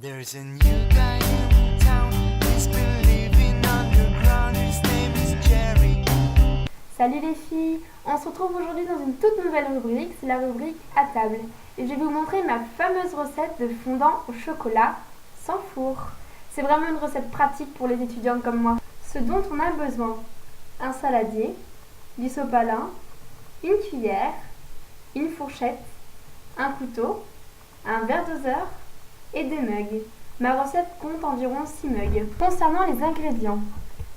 There's a new guy in town, he's been living underground, his name is Jerry. Salut les filles, on se retrouve aujourd'hui dans une toute nouvelle rubrique, c'est la rubrique à table. Et je vais vous montrer ma fameuse recette de fondant au chocolat sans four. C'est vraiment une recette pratique pour les étudiantes comme moi. Ce dont on a besoin: un saladier, du sopalin, une cuillère, une fourchette, un couteau, un verre doseur et des mugs. Ma recette compte environ 6 mugs. Concernant les ingrédients: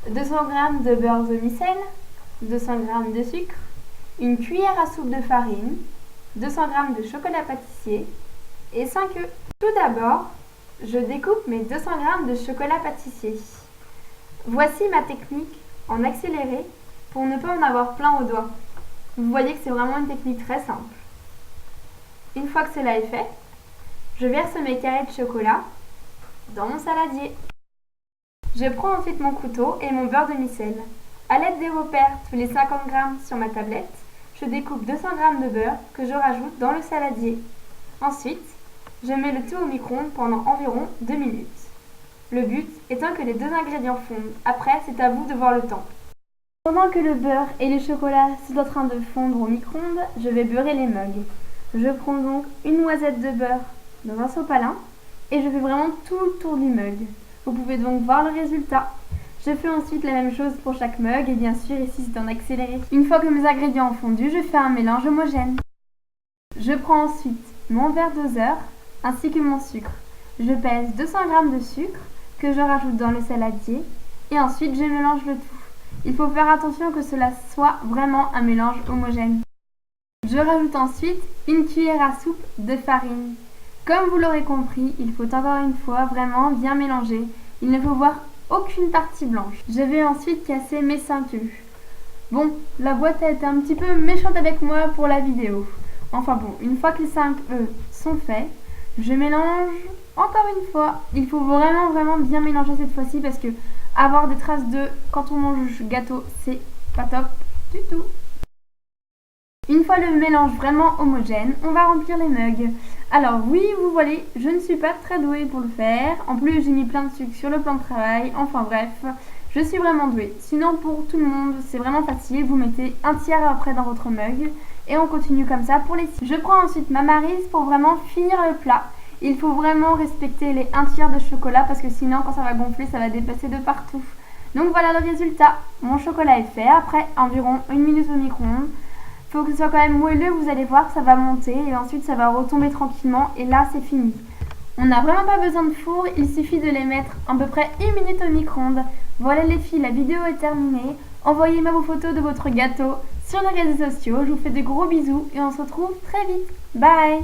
200 g de beurre demi-sel, 200 g de sucre, une cuillère à soupe de farine, 200 g de chocolat pâtissier et 5 œufs. Tout d'abord, je découpe mes 200 g de chocolat pâtissier. Voici ma technique en accéléré pour ne pas en avoir plein aux doigts. Vous voyez que c'est vraiment une technique très simple. Une fois que cela est fait, je verse mes carrés de chocolat dans mon saladier. Je prends ensuite mon couteau et mon beurre demi-sel. A l'aide des repères tous les 50 g sur ma tablette, je découpe 200 g de beurre que je rajoute dans le saladier. Ensuite, je mets le tout au micro-ondes pendant environ 2 minutes. Le but étant que les deux ingrédients fondent. Après, c'est à vous de voir le temps. Pendant que le beurre et le chocolat sont en train de fondre au micro-ondes, je vais beurrer les mugs. Je prends donc une noisette de beurre dans un sopalin et je fais vraiment tout le tour du mug. Vous pouvez donc voir le résultat. Je fais ensuite la même chose pour chaque mug et bien sûr ici c'est en accéléré. Une fois que mes ingrédients ont fondu, je fais un mélange homogène. Je prends ensuite mon verre doseur ainsi que mon sucre. Je pèse 200 g de sucre que je rajoute dans le saladier et ensuite je mélange le tout. Il faut faire attention que cela soit vraiment un mélange homogène. Je rajoute ensuite une cuillère à soupe de farine. Comme vous l'aurez compris, il faut encore une fois vraiment bien mélanger. Il ne faut voir aucune partie blanche. Je vais ensuite casser mes 5 œufs. Bon, la boîte a été un petit peu méchante avec moi pour la vidéo. Enfin bon, une fois que les 5 œufs sont faits, je mélange encore une fois. Il faut vraiment bien mélanger cette fois-ci parce que avoir des traces d'œufs quand on mange le gâteau, c'est pas top du tout. Une fois le mélange vraiment homogène, on va remplir les mugs. Alors oui, vous voyez, je ne suis pas très douée pour le faire. En plus, j'ai mis plein de sucre sur le plan de travail. Enfin bref, je suis vraiment douée. Sinon, pour tout le monde, c'est vraiment facile. Vous mettez un tiers après dans votre mug. Et on continue comme ça pour les 6. Je prends ensuite ma maryse pour vraiment finir le plat. Il faut vraiment respecter les 1 tiers de chocolat parce que sinon, quand ça va gonfler, ça va dépasser de partout. Donc voilà le résultat. Mon chocolat est fait après environ 1 minute au micro-ondes. Il faut que ce soit quand même moelleux, vous allez voir, ça va monter et ensuite ça va retomber tranquillement et là c'est fini. On n'a vraiment pas besoin de four, il suffit de les mettre à peu près 1 minute au micro-ondes. Voilà les filles, la vidéo est terminée. Envoyez-moi vos photos de votre gâteau sur les réseaux sociaux. Je vous fais de gros bisous et on se retrouve très vite. Bye!